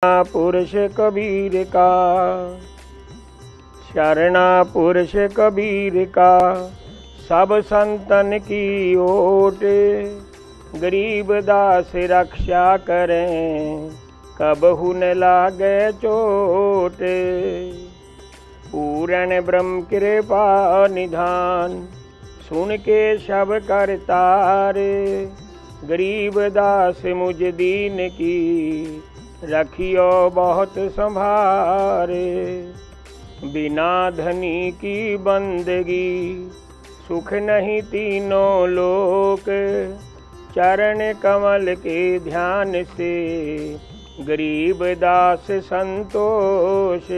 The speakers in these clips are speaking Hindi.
पुरुष कबीर का, शरणा पुरुष कबीर का, सब संतन की ओट, गरीब दास रक्षा करें, कबहु न लागे चोट। पूर्ण ब्रह्म कृपा निधान, सुन के सब करतारे, गरीब दास मुझ दीन की, रखियो बहुत संभारे। बिना धनी की बंदगी, सुख नहीं तीनों लोक, चरण कमल के ध्यान से, गरीब दास संतोष।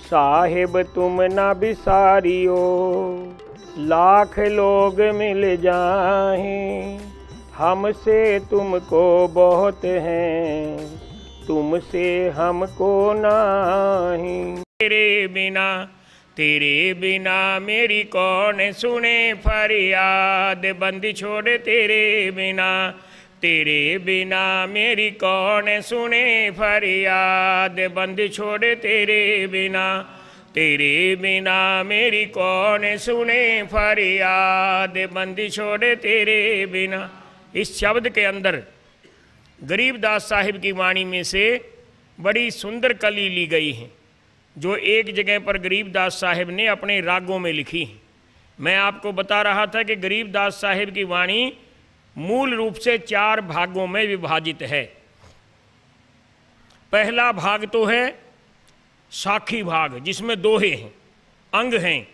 साहिब तुम न बिसारियो, लाख लोग मिल जाएं, हमसे तुमको बहुत हैं, तुमसे हमको नहीं। तेरे बिना मेरी कौन सुने फरियाद, बंदी छोड़ तेरे बिना, तेरे बिना मेरी कौन सुने फरियाद, बंदी छोड़ तेरे बिना, तेरे बिना मेरी कौन सुने फरियाद, बंदी छोड़ तेरे बिना। इस शब्द के अंदर गरीबदास साहिब की वाणी में से बड़ी सुंदर कली ली गई है, जो एक जगह पर गरीबदास साहिब ने अपने रागों में लिखी है। मैं आपको बता रहा था कि गरीबदास साहिब की वाणी मूल रूप से 4 भागों में विभाजित है। पहला भाग तो है साखी भाग, जिसमें दोहे हैं, अंग हैं,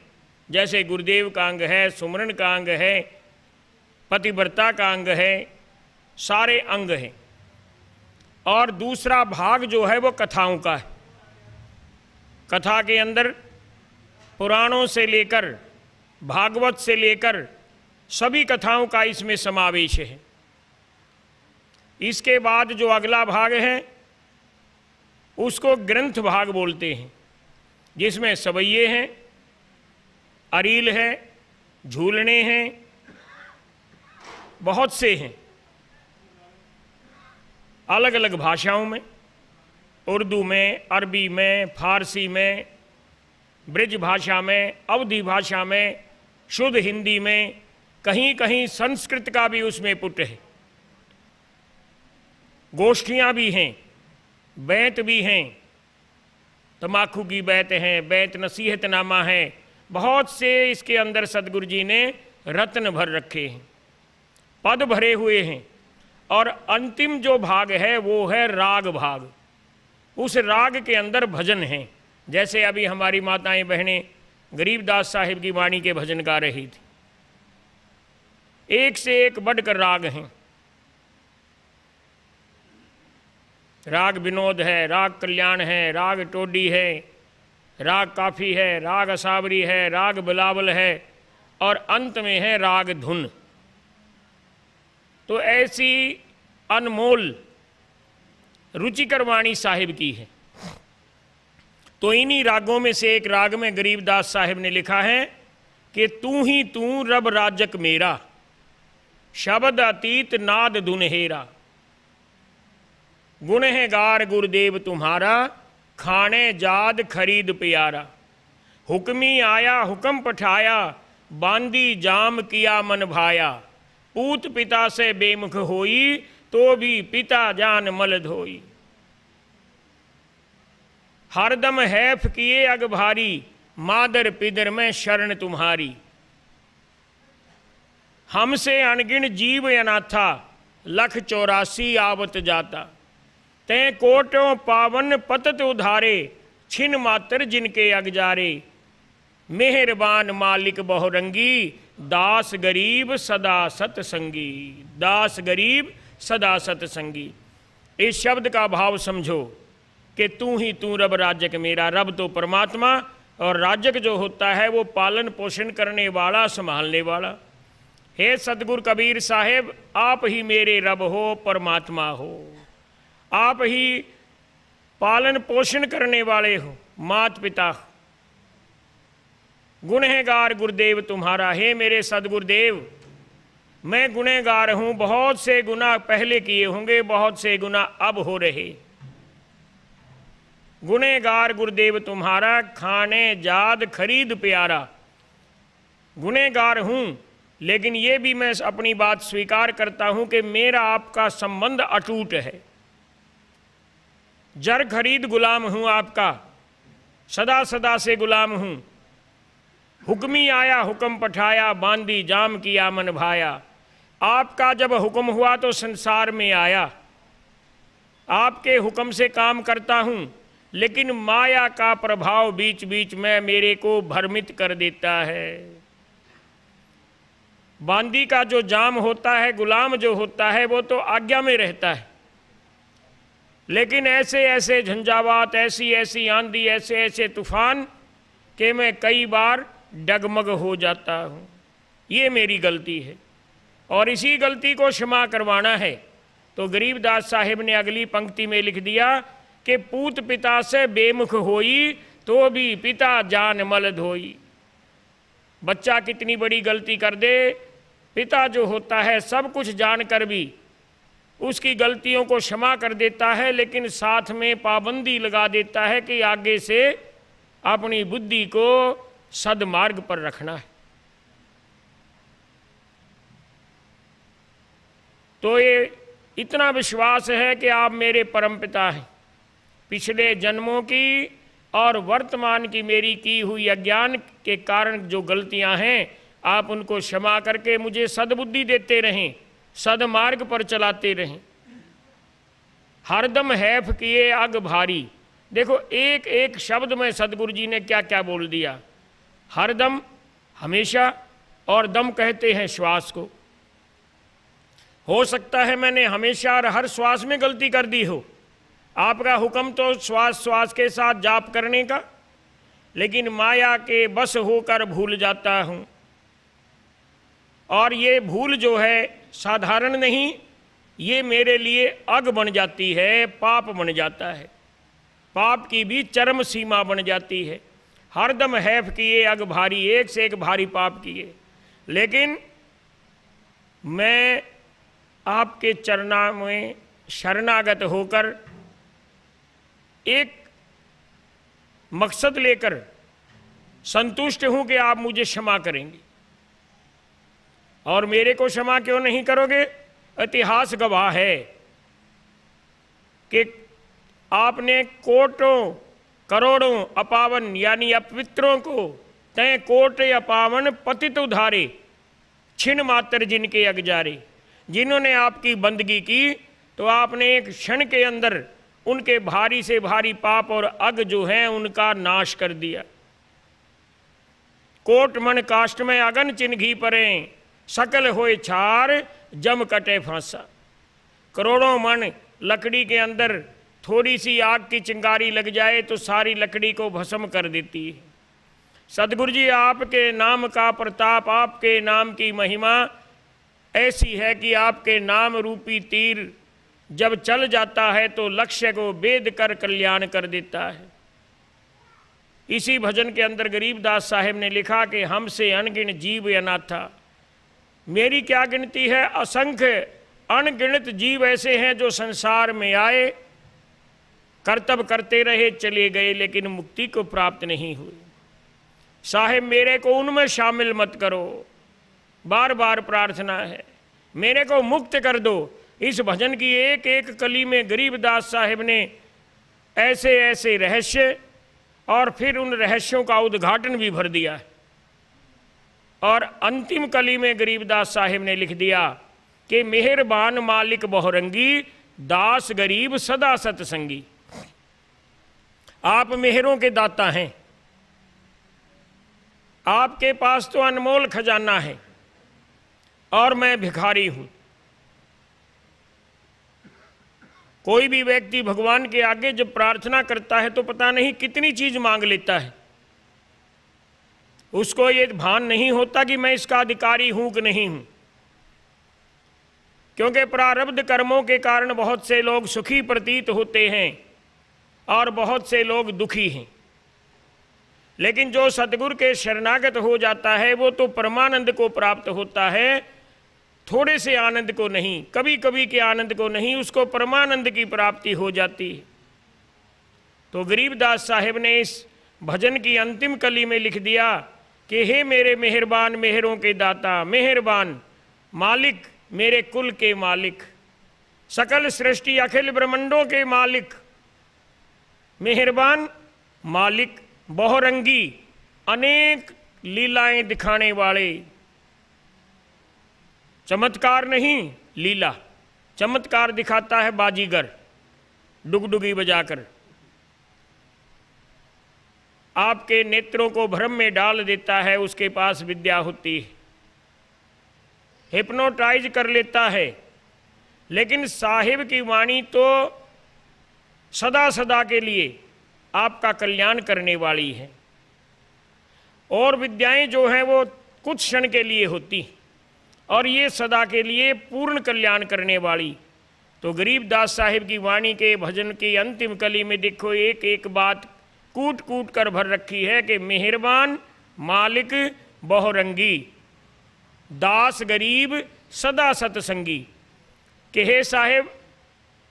जैसे गुरुदेव का अंग है, सुमरन का अंग है, पतिव्रता का अंग है, सारे अंग हैं। और दूसरा भाग जो है वो कथाओं का है। कथा के अंदर पुराणों से लेकर भागवत से लेकर सभी कथाओं का इसमें समावेश है। इसके बाद जो अगला भाग है उसको ग्रंथ भाग बोलते हैं, जिसमें सवैये हैं, अरील है, झूलने हैं, बहुत से हैं, अलग अलग भाषाओं में, उर्दू में, अरबी में, फारसी में, ब्रज भाषा में, अवधी भाषा में, शुद्ध हिंदी में, कहीं कहीं संस्कृत का भी उसमें पुट है। गोष्ठियाँ भी हैं, बैत भी हैं, तमाखू की बैत हैं, बैत नसीहतनामा है, बहुत से इसके अंदर सदगुरु जी ने रत्न भर रखे हैं, पद भरे हुए हैं। और अंतिम जो भाग है वो है राग भाग। उस राग के अंदर भजन हैं, जैसे अभी हमारी माताएं बहनें गरीबदास साहिब की वाणी के भजन गा रही थी। एक से एक बढ़कर राग हैं। राग विनोद है, राग कल्याण है, राग टोडी है, राग काफी है, राग असावरी है, राग बिलावल है, और अंत में है राग धुन। तो ऐसी अनमोल रुचिकर वाणी साहिब की है। तो इन्हीं रागों में से एक राग में गरीबदास साहिब ने लिखा है कि तू ही तू रब राजक मेरा, शब्द अतीत नाद धुनहेरा, गुनहगार गुरुदेव तुम्हारा, खाने जाद खरीद प्यारा, हुक्मी आया हुक्म पठाया, बांदी जाम किया मन भाया, पूत पिता से बेमुख होई, तो भी पिता जान मल धोई, हरदम हैफ किए अग भारी, मादर पिदर में शरण तुम्हारी, हमसे अनगिन जीव अनाथा, लख 84 आवत जाता, ते कोटों पावन पतत उधारे, छिन मातर जिनके अगजारे, मेहरबान मालिक बहुरंगी, दास गरीब सदा सतसंगी, दास गरीब सदा सतसंगी। इस शब्द का भाव समझो कि तू ही तू रब राजक मेरा। रब तो परमात्मा, और राजक जो होता है वो पालन पोषण करने वाला, संभालने वाला। हे सतगुरु कबीर साहेब, आप ही मेरे रब हो, परमात्मा हो, आप ही पालन पोषण करने वाले हो, मात पिता। गुनहगार गुरुदेव तुम्हारा, हे मेरे सदगुरुदेव, मैं गुनहगार हूं, बहुत से गुनाह पहले किए होंगे, बहुत से गुनाह अब हो रहे। गुनहगार गुरुदेव तुम्हारा, खाने जाद खरीद प्यारा। गुनहगार हूं, लेकिन ये भी मैं अपनी बात स्वीकार करता हूं कि मेरा आपका संबंध अटूट है। जर खरीद गुलाम हूं आपका, सदा सदा से गुलाम हूं। हुक्मी आया हुक्म पठाया, बांदी जाम किया मन भाया। आपका जब हुक्म हुआ तो संसार में आया, आपके हुक्म से काम करता हूं, लेकिन माया का प्रभाव बीच बीच में मेरे को भ्रमित कर देता है। बांदी का जो जाम होता है, गुलाम जो होता है, वो तो आज्ञा में रहता है, लेकिन ऐसे ऐसे झंझावात, ऐसी ऐसी आंधी, ऐसे ऐसे तूफान कि मैं कई बार डगमग हो जाता हूँ। ये मेरी गलती है और इसी गलती को क्षमा करवाना है। तो गरीबदास साहिब ने अगली पंक्ति में लिख दिया कि पूत पिता से बेमुख होई, तो भी पिता जान मल धोई। बच्चा कितनी बड़ी गलती कर दे, पिता जो होता है सब कुछ जानकर भी उसकी गलतियों को क्षमा कर देता है, लेकिन साथ में पाबंदी लगा देता है कि आगे से अपनी बुद्धि को सदमार्ग पर रखना है। तो ये इतना विश्वास है कि आप मेरे परमपिता हैं। पिछले जन्मों की और वर्तमान की मेरी की हुई अज्ञान के कारण जो गलतियां हैं, आप उनको क्षमा करके मुझे सद्बुद्धि देते रहें, सदमार्ग पर चलाते रहें। हरदम हैफ किए अग भारी। देखो एक एक शब्द में सदगुरु जी ने क्या क्या बोल दिया। हरदम, हमेशा, और दम कहते हैं श्वास को। हो सकता है मैंने हमेशा और हर श्वास में गलती कर दी हो। आपका हुक्म तो श्वास श्वास के साथ जाप करने का, लेकिन माया के बस होकर भूल जाता हूँ। और ये भूल जो है साधारण नहीं, ये मेरे लिए अग बन जाती है, पाप बन जाता है। पाप की भी चरम सीमा बन जाती है। हरदम हैफ किए अग भारी, एक से एक भारी पाप किए, लेकिन मैं आपके चरणों में शरणागत होकर एक मकसद लेकर संतुष्ट हूं कि आप मुझे क्षमा करेंगे। और मेरे को क्षमा क्यों नहीं करोगे? इतिहास गवाह है कि आपने कोटों करोड़ों अपावन यानी अपवित्रों को तय कोट अपावन पतित उधारे, छिन मात्र जिनके अगजारे। जिन्होंने आपकी बंदगी की तो आपने एक क्षण के अंदर उनके भारी से भारी पाप और अग जो हैं उनका नाश कर दिया। कोट मन काष्ट में अगन चिन्ही परें, सकल होए छार जम कटे फांसा। करोड़ों मन लकड़ी के अंदर थोड़ी सी आग की चिंगारी लग जाए तो सारी लकड़ी को भस्म कर देती है। सदगुरु जी आपके नाम का प्रताप, आपके नाम की महिमा ऐसी है कि आपके नाम रूपी तीर जब चल जाता है तो लक्ष्य को भेद कर कल्याण कर देता है। इसी भजन के अंदर गरीबदास साहिब ने लिखा कि हमसे अनगिन जीव अनाथा। मेरी क्या गिनती है, असंख्य अनगिनत जीव ऐसे हैं जो संसार में आए, कर्तव्य करते रहे, चले गए, लेकिन मुक्ति को प्राप्त नहीं हुई। साहिब मेरे को उनमें शामिल मत करो, बार बार प्रार्थना है, मेरे को मुक्त कर दो। इस भजन की एक एक कली में गरीबदास साहिब ने ऐसे ऐसे रहस्य और फिर उन रहस्यों का उद्घाटन भी भर दिया है। और अंतिम कली में गरीबदास साहिब ने लिख दिया कि मेहरबान मालिक बहुरंगी, दास गरीब सदा सतसंगी। आप मेहरों के दाता हैं, आपके पास तो अनमोल खजाना है और मैं भिखारी हूं। कोई भी व्यक्ति भगवान के आगे जब प्रार्थना करता है तो पता नहीं कितनी चीज मांग लेता है। उसको ये भान नहीं होता कि मैं इसका अधिकारी हूं कि नहीं हूं, क्योंकि प्रारब्ध कर्मों के कारण बहुत से लोग सुखी प्रतीत होते हैं और बहुत से लोग दुखी हैं। लेकिन जो सतगुरु के शरणागत हो जाता है वो तो परमानंद को प्राप्त होता है। थोड़े से आनंद को नहीं, कभी कभी के आनंद को नहीं, उसको परमानंद की प्राप्ति हो जाती है। तो गरीबदास साहिब ने इस भजन की अंतिम कली में लिख दिया कि हे मेरे मेहरबान मेहरों के दाता, मेहरबान मालिक, मेरे कुल के मालिक, सकल सृष्टि अखिल ब्रह्मंडों के मालिक, मेहरबान मालिक, बहुरंगी, अनेक लीलाएं दिखाने वाले, चमत्कार नहीं लीला, चमत्कार दिखाता है बाजीगर डुगडुगी बजाकर, आपके नेत्रों को भ्रम में डाल देता है, उसके पास विद्या होती है, हिप्नोटाइज कर लेता है। लेकिन साहिब की वाणी तो सदा सदा के लिए आपका कल्याण करने वाली है, और विद्याएं जो हैं वो कुछ क्षण के लिए होती, और ये सदा के लिए पूर्ण कल्याण करने वाली। तो गरीबदास साहिब की वाणी के भजन की अंतिम कली में देखो एक एक बात कूट कूट कर भर रखी है कि मेहरबान मालिक बहुरंगी, दास गरीब सदा सतसंगी। कि हे साहिब,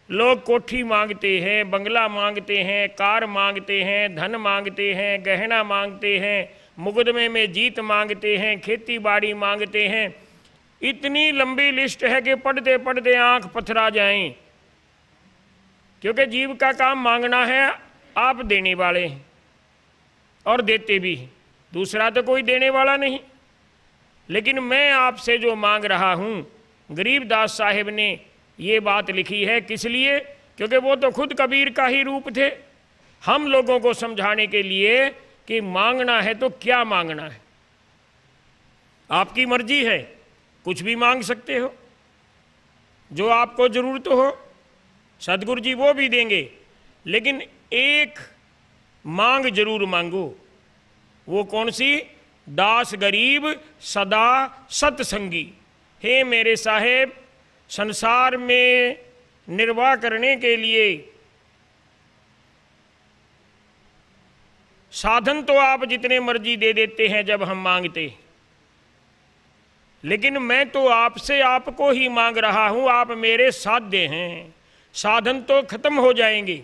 लोग कोठी मांगते हैं, बंगला मांगते हैं, कार मांगते हैं, धन मांगते हैं, गहना मांगते हैं, मुकदमे में जीत मांगते हैं, खेती बाड़ी मांगते हैं, इतनी लंबी लिस्ट है कि पढ़ते पढ़ते आंख पथरा जाएं, क्योंकि जीव का काम मांगना है, आप देने वाले हैं और देते भी हैं, दूसरा तो कोई देने वाला नहीं। लेकिन मैं आपसे जो मांग रहा हूँ, गरीबदास साहिब ने ये बात लिखी है, किस लिए? क्योंकि वो तो खुद कबीर का ही रूप थे, हम लोगों को समझाने के लिए कि मांगना है तो क्या मांगना है। आपकी मर्जी है, कुछ भी मांग सकते हो, जो आपको जरूरत हो सदगुरु जी वो भी देंगे, लेकिन एक मांग जरूर मांगो। वो कौन सी? दास गरीब सदा सतसंगी। हे मेरे साहेब, संसार में निर्वाह करने के लिए साधन तो आप जितने मर्जी दे देते हैं जब हम मांगते, लेकिन मैं तो आपसे आपको ही मांग रहा हूं, आप मेरे साध्य हैं। साधन तो खत्म हो जाएंगे,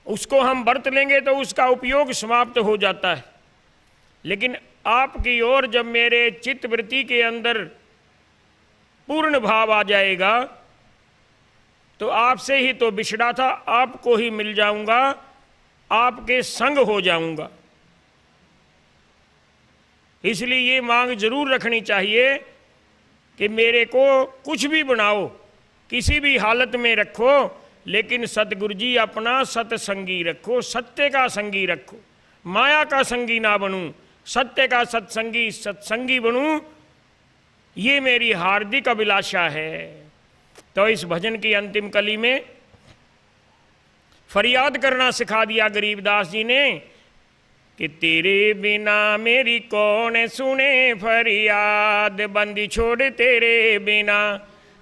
उसको हम बरत लेंगे तो उसका उपयोग समाप्त हो जाता है, लेकिन आपकी ओर जब मेरे चित्तवृत्ति के अंदर पूर्ण भाव आ जाएगा तो आपसे ही तो बिछड़ा था, आपको ही मिल जाऊंगा, आपके संग हो जाऊंगा। इसलिए ये मांग जरूर रखनी चाहिए कि मेरे को कुछ भी बनाओ, किसी भी हालत में रखो, लेकिन सतगुरु जी अपना सत्संगी रखो, सत्य का संगी रखो, माया का संगी ना बनूं, सत्य का सत्संगी बनूं, ये मेरी हार्दिक अभिलाषा है। तो इस भजन की अंतिम कली में फरियाद करना सिखा दिया गरीबदास जी ने कि तेरे बिना मेरी कौन सुने फरियाद, बंदी छोड़ तेरे बिना,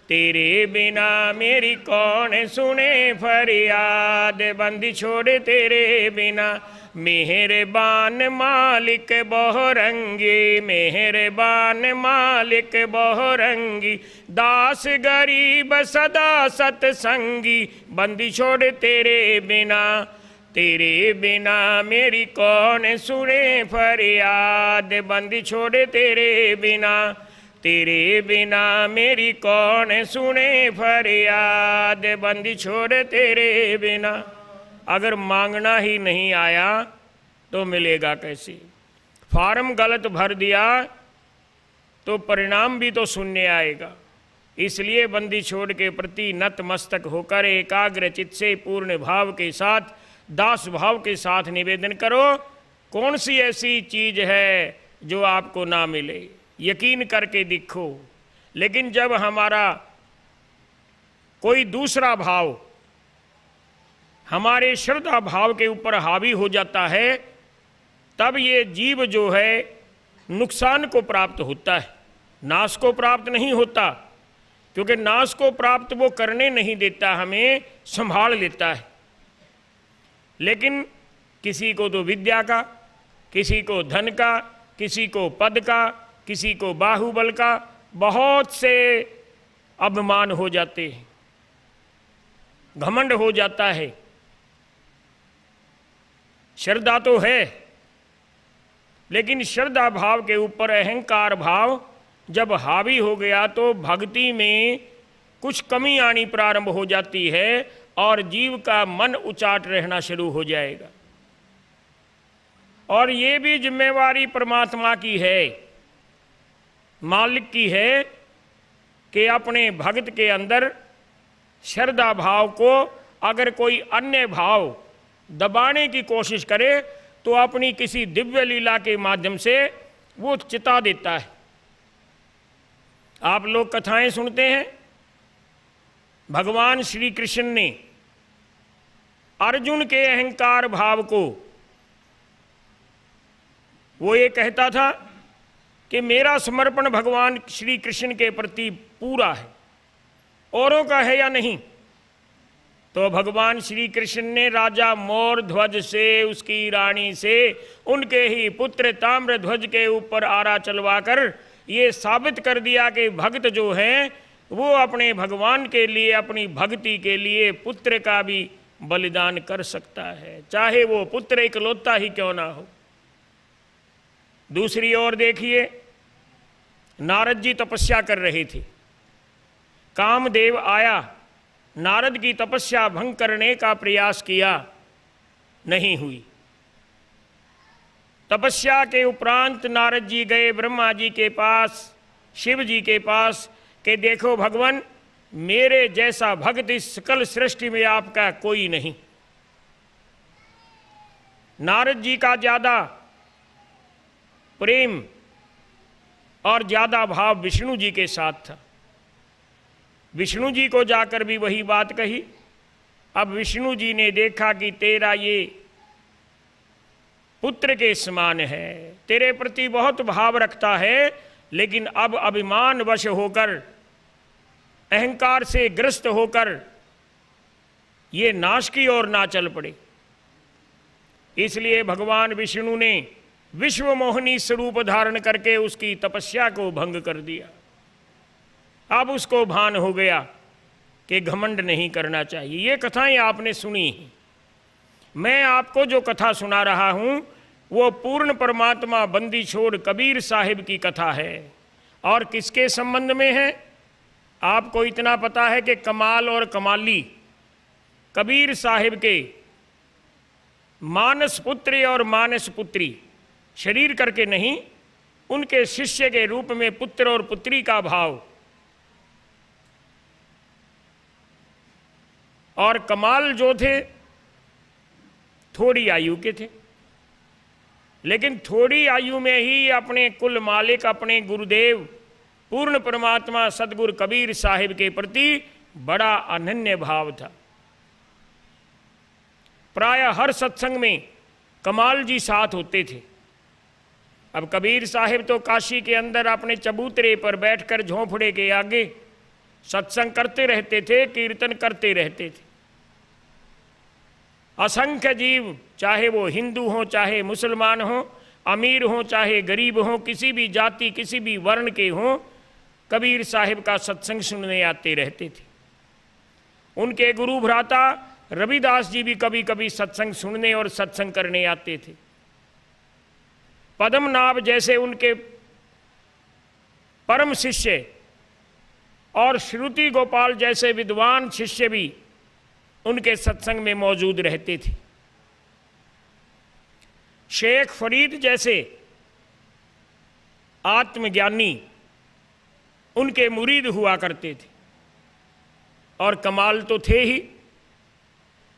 तेरे बिना मेरी कौन सुने फरियाद, बंदी छोड़ तेरे बिना। मेहरबान मालिक बहुरंगी, मेहरबान मालिक बहुरंगी, दास गरीब सदा सतसंगी, बंदी छोड़ तेरे बिना, तेरे बिना मेरी कौन सुने फरियाद, बंदी छोड़ तेरे बिना, तेरे बिना मेरी कौन सुने फरियाद, बंदी छोड़ तेरे बिना। अगर मांगना ही नहीं आया तो मिलेगा कैसे? फार्म गलत भर दिया तो परिणाम भी तो शून्य आएगा। इसलिए बंदी छोड़ के प्रति नतमस्तक होकर एकाग्र चित्त से पूर्ण भाव के साथ, दास भाव के साथ निवेदन करो। कौन सी ऐसी चीज है जो आपको ना मिले? यकीन करके दिखो। लेकिन जब हमारा कोई दूसरा भाव हमारे श्रद्धा भाव के ऊपर हावी हो जाता है, तब ये जीव जो है नुकसान को प्राप्त होता है, नाश को प्राप्त नहीं होता। क्योंकि नाश को प्राप्त वो करने नहीं देता, हमें संभाल लेता है। लेकिन किसी को तो विद्या का, किसी को धन का, किसी को पद का, किसी को बाहुबल का, बहुत से अभिमान हो जाते हैं, घमंड हो जाता है। श्रद्धा तो है, लेकिन श्रद्धा भाव के ऊपर अहंकार भाव जब हावी हो गया तो भक्ति में कुछ कमी आनी प्रारंभ हो जाती है और जीव का मन उचाट रहना शुरू हो जाएगा। और ये भी जिम्मेवारी परमात्मा की है, मालिक की है, कि अपने भक्त के अंदर श्रद्धा भाव को अगर कोई अन्य भाव दबाने की कोशिश करे तो अपनी किसी दिव्य लीला के माध्यम से वो चिता देता है। आप लोग कथाएं सुनते हैं, भगवान श्री कृष्ण ने अर्जुन के अहंकार भाव को, वो ये कहता था कि मेरा समर्पण भगवान श्री कृष्ण के प्रति पूरा है, औरों का है या नहीं। तो भगवान श्री कृष्ण ने राजा मोर ध्वज से, उसकी रानी से, उनके ही पुत्र ताम्र ध्वज के ऊपर आरा चलवाकर ये साबित कर दिया कि भक्त जो हैं वो अपने भगवान के लिए, अपनी भक्ति के लिए पुत्र का भी बलिदान कर सकता है, चाहे वो पुत्र इकलौता ही क्यों ना हो। दूसरी ओर देखिए, नारद जी तपस्या कर रहे थे, कामदेव आया, नारद की तपस्या भंग करने का प्रयास किया, नहीं हुई। तपस्या के उपरांत नारद जी गए ब्रह्मा जी के पास, शिव जी के पास, कि देखो भगवान, मेरे जैसा भक्त इस सकल सृष्टि में आपका कोई नहीं। नारद जी का ज्यादा प्रेम और ज्यादा भाव विष्णु जी के साथ था। विष्णु जी को जाकर भी वही बात कही। अब विष्णु जी ने देखा कि तेरा ये पुत्र के समान है, तेरे प्रति बहुत भाव रखता है, लेकिन अब अभिमान वश होकर, अहंकार से ग्रस्त होकर ये नाश की ओर ना चल पड़े। इसलिए भगवान विष्णु ने विश्व मोहिनी स्वरूप धारण करके उसकी तपस्या को भंग कर दिया। अब उसको भान हो गया कि घमंड नहीं करना चाहिए। ये कथाएं आपने सुनी हैं। मैं आपको जो कथा सुना रहा हूं वो पूर्ण परमात्मा बंदी छोड़ कबीर साहिब की कथा है। और किसके संबंध में है? आपको इतना पता है कि कमाल और कमाली कबीर साहिब के मानस पुत्र और मानस पुत्री, शरीर करके नहीं, उनके शिष्य के रूप में पुत्र और पुत्री का भाव। और कमाल जो थे थोड़ी आयु के थे, लेकिन थोड़ी आयु में ही अपने कुल मालिक, अपने गुरुदेव पूर्ण परमात्मा सदगुरु कबीर साहिब के प्रति बड़ा अनन्य भाव था। प्राय हर सत्संग में कमाल जी साथ होते थे। अब कबीर साहिब तो काशी के अंदर अपने चबूतरे पर बैठकर झोंपड़े के आगे सत्संग करते रहते थे, कीर्तन करते रहते थे। असंख्य जीव, चाहे वो हिंदू हों, चाहे मुसलमान हों, अमीर हों चाहे गरीब हों, किसी भी जाति, किसी भी वर्ण के हों, कबीर साहिब का सत्संग सुनने आते रहते थे। उनके गुरु भ्राता रविदास जी भी कभी कभी सत्संग सुनने और सत्संग करने आते थे। पद्मनाभ जैसे उनके परम शिष्य और श्रुति गोपाल जैसे विद्वान शिष्य भी उनके सत्संग में मौजूद रहते थे। शेख फरीद जैसे आत्मज्ञानी उनके मुरीद हुआ करते थे। और कमाल तो थे ही।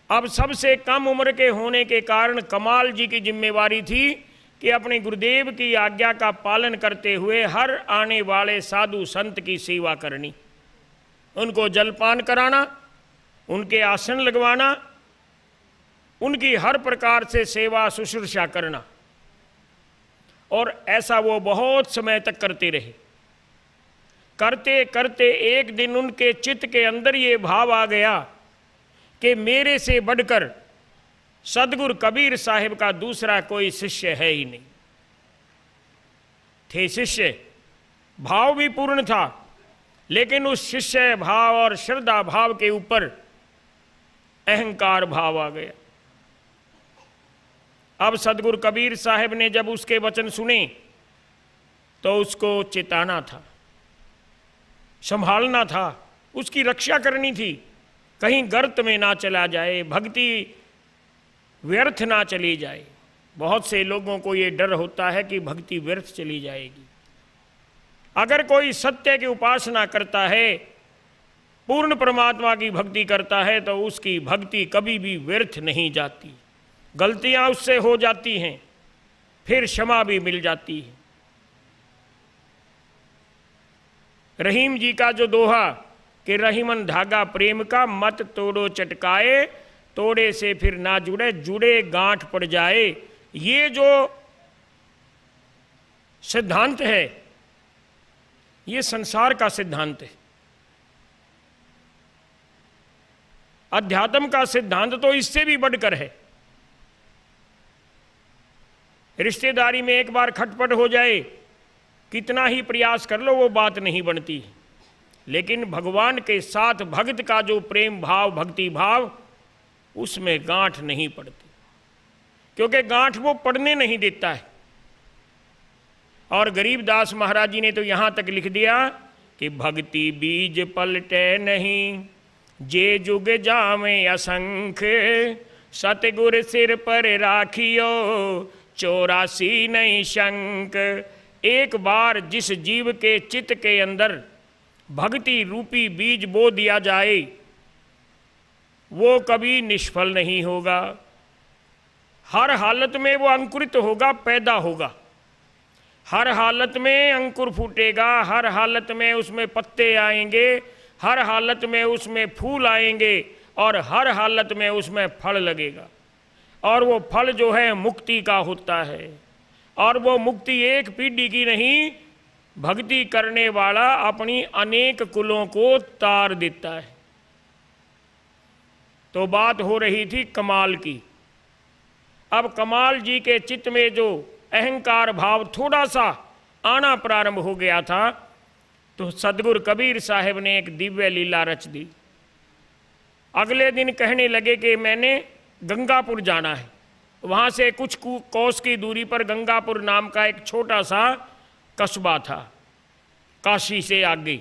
अब सबसे कम उम्र के होने के कारण कमाल जी की जिम्मेवारी थी कि अपने गुरुदेव की आज्ञा का पालन करते हुए हर आने वाले साधु संत की सेवा करनी, उनको जलपान कराना, उनके आसन लगवाना, उनकी हर प्रकार से सेवा शुश्रूषा करना। और ऐसा वो बहुत समय तक करते रहे। करते करते एक दिन उनके चित्त के अंदर ये भाव आ गया कि मेरे से बढ़कर सदगुरु कबीर साहिब का दूसरा कोई शिष्य है ही नहीं। थे शिष्य, भाव भी पूर्ण था, लेकिन उस शिष्य भाव और श्रद्धा भाव के ऊपर अहंकार भाव आ गया। अब सदगुरु कबीर साहब ने जब उसके वचन सुने तो उसको चेताना था, संभालना था, उसकी रक्षा करनी थी, कहीं गर्त में ना चला जाए, भक्ति व्यर्थ ना चली जाए। बहुत से लोगों को ये डर होता है कि भक्ति व्यर्थ चली जाएगी। अगर कोई सत्य की उपासना करता है, पूर्ण परमात्मा की भक्ति करता है, तो उसकी भक्ति कभी भी व्यर्थ नहीं जाती। गलतियां उससे हो जाती हैं, फिर क्षमा भी मिल जाती है। रहीम जी का जो दोहा कि रहीमन धागा प्रेम का मत तोड़ो चटकाए, तोड़े से फिर ना जुड़े, जुड़े गांठ पड़ जाए, ये जो सिद्धांत है ये संसार का सिद्धांत है। अध्यात्म का सिद्धांत तो इससे भी बढ़कर है। रिश्तेदारी में एक बार खटपट हो जाए, कितना ही प्रयास कर लो वो बात नहीं बनती, लेकिन भगवान के साथ भक्त का जो प्रेम भाव, भक्ति भाव, उसमें गांठ नहीं पड़ती, क्योंकि गांठ वो पड़ने नहीं देता है। और गरीबदास महाराज जी ने तो यहाँ तक लिख दिया कि भक्ति बीज पलटे नहीं, जे जुग जामे असंख, सतगुर सिर पर राखियो 84 नहीं शंक। एक बार जिस जीव के चित्त के अंदर भक्ति रूपी बीज बो दिया जाए, वो कभी निष्फल नहीं होगा। हर हालत में वो अंकुरित होगा, पैदा होगा, हर हालत में अंकुर फूटेगा, हर हालत में उसमें पत्ते आएंगे, हर हालत में उसमें फूल आएंगे, और हर हालत में उसमें फल लगेगा। और वो फल जो है मुक्ति का होता है। और वो मुक्ति एक पीढ़ी की नहीं, भक्ति करने वाला अपनी अनेक कुलों को तार देता है। तो बात हो रही थी कमाल की। अब कमाल जी के चित्त में जो अहंकार भाव थोड़ा सा आना प्रारंभ हो गया था, तो सदगुरु कबीर साहब ने एक दिव्य लीला रच दी। अगले दिन कहने लगे कि मैंने गंगापुर जाना है। वहाँ से कुछ कोस की दूरी पर गंगापुर नाम का एक छोटा सा कस्बा था, काशी से आगे।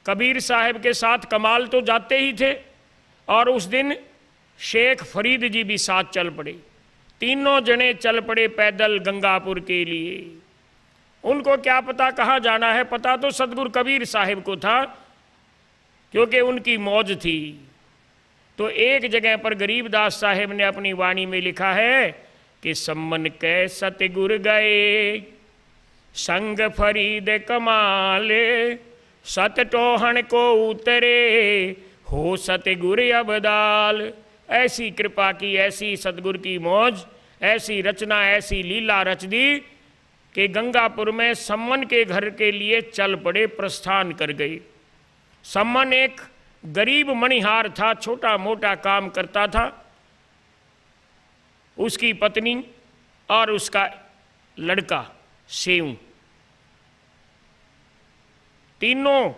कबीर साहब के साथ कमाल तो जाते ही थे, और उस दिन शेख फरीद जी भी साथ चल पड़े। तीनों जने चल पड़े पैदल गंगापुर के लिए। उनको क्या पता कहाँ जाना है, पता तो सदगुरु कबीर साहब को था, क्योंकि उनकी मौज थी। तो एक जगह पर गरीबदास साहब ने अपनी वाणी में लिखा है कि सम्मन कै सतगुर गए, संग फरीद कमाल, सत टोहन को उतरे, हो सतगुर अबदाल। ऐसी कृपा की, ऐसी सतगुर की मौज, ऐसी रचना, ऐसी लीला रच दी कि गंगापुर में सम्मन के घर के लिए चल पड़े, प्रस्थान कर गए। सम्मन एक गरीब मणिहार था, छोटा मोटा काम करता था। उसकी पत्नी और उसका लड़का सेऊ, तीनों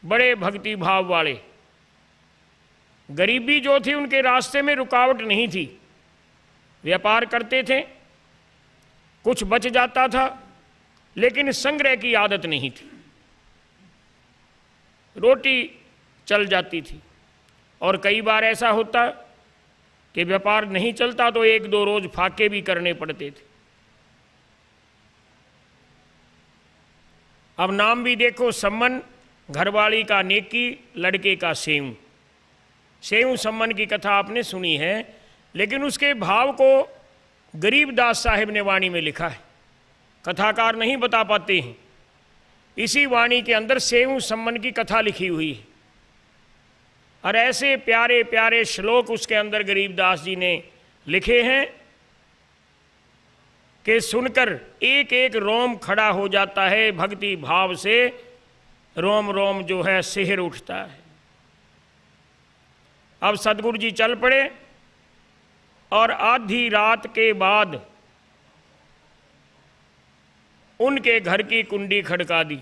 बड़े भक्ति भाव वाले। गरीबी जो थी उनके रास्ते में रुकावट नहीं थी। व्यापार करते थे, कुछ बच जाता था, लेकिन संग्रह की आदत नहीं थी। रोटी चल जाती थी। और कई बार ऐसा होता कि व्यापार नहीं चलता तो 1-2 रोज फाके भी करने पड़ते थे। अब नाम भी देखो, सम्मन घरवाली का नेकी, लड़के का सेऊ। सेऊ सम्मन की कथा आपने सुनी है, लेकिन उसके भाव को गरीबदास साहिब ने वाणी में लिखा है। कथाकार नहीं बता पाते हैं। इसी वाणी के अंदर सेऊ सम्मन की कथा लिखी हुई है, और ऐसे प्यारे प्यारे श्लोक उसके अंदर गरीबदास जी ने लिखे हैं कि सुनकर एक एक रोम खड़ा हो जाता है। भक्ति भाव से रोम रोम जो है सिहर उठता है। अब सदगुरु जी चल पड़े, और आधी रात के बाद उनके घर की कुंडी खड़का दी।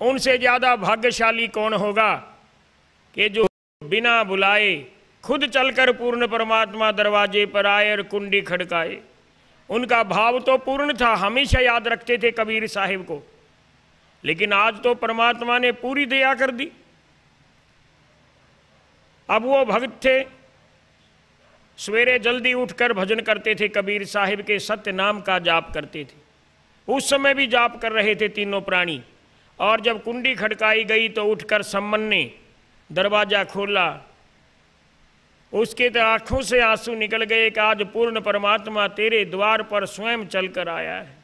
उनसे ज़्यादा भाग्यशाली कौन होगा कि जो बिना बुलाए खुद चलकर पूर्ण परमात्मा दरवाजे पर आए और कुंडी खड़काए। उनका भाव तो पूर्ण था, हमेशा याद रखते थे कबीर साहिब को, लेकिन आज तो परमात्मा ने पूरी दया कर दी। अब वो भक्त थे, सवेरे जल्दी उठकर भजन करते थे, कबीर साहिब के सत्य नाम का जाप करते थे। उस समय भी जाप कर रहे थे तीनों प्राणी। और जब कुंडी खड़काई गई तो उठकर सम्मन ने दरवाजा खोला। उसके तो आंखों से आंसू निकल गए कि आज पूर्ण परमात्मा तेरे द्वार पर स्वयं चलकर आया है।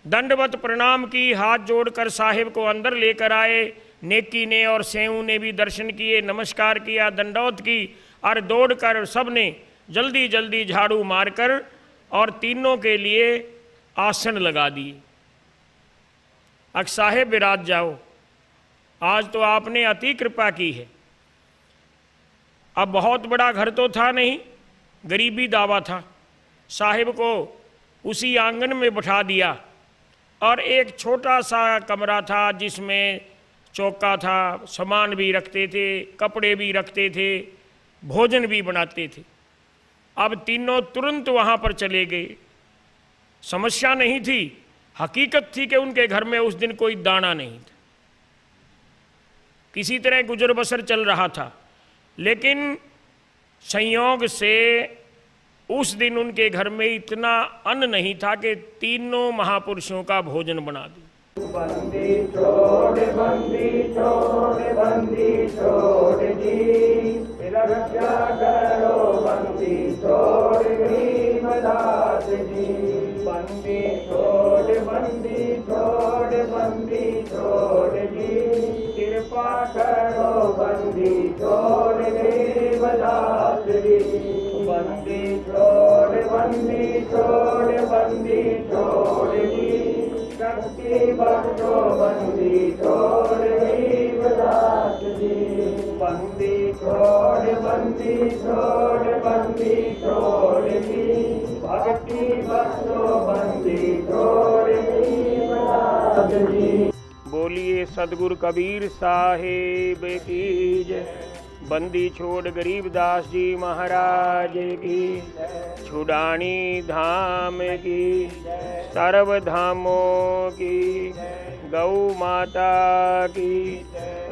दंडवत प्रणाम की, हाथ जोड़कर साहिब को अंदर लेकर आए। नेकी ने और सेऊ ने भी दर्शन किए, नमस्कार किया, दंडौत की, और दौड़कर सब ने जल्दी जल्दी झाड़ू मारकर और तीनों के लिए आसन लगा दिए। अब साहेब विराज जाओ, आज तो आपने अति कृपा की है। अब बहुत बड़ा घर तो था नहीं, गरीबी दावा था। साहिब को उसी आंगन में बिठा दिया और एक छोटा सा कमरा था जिसमें चौका था, सामान भी रखते थे, कपड़े भी रखते थे, भोजन भी बनाते थे। अब तीनों तुरंत वहाँ पर चले गए। समस्या नहीं थी, हकीकत थी कि उनके घर में उस दिन कोई दाना नहीं था। किसी तरह गुजर बसर चल रहा था, लेकिन संयोग से उस दिन उनके घर में इतना अन्न नहीं था कि तीनों महापुरुषों का भोजन बना दूं। बंदी छोड़ जी, रक्षा करो बंदी छोड़ गरीबदास जी। बंदी छोड़ जी, कृपा करो बंदी छोड़ गरीबदास जी। बंदी छोड़ जी, शक्ति बख्शो बंदी छोड़ गरीबदास जी। बंदी छोड़ जी, भक्ति बख्शो बंदी छोड़ गरीबदास जी। बोलिए सदगुरु कबीर साहिब की जय। बंदी छोड़ गरीबदास जी महाराज की, छुड़ानी धाम की, सर्व धामों की, गौ माता की,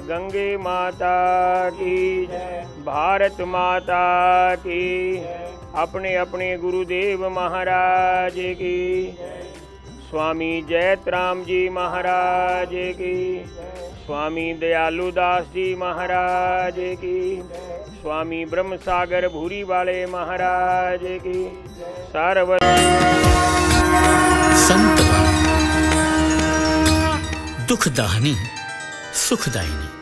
गंगे माता की, भारत माता की, अपने अपने गुरुदेव महाराज की, स्वामी जयतराम जी महाराज की, स्वामी दयालु दास जी महाराज की, स्वामी ब्रह्म सागर भूरी वाले महाराज की, सर्व संत दुख दाहिनी सुखदायिनी।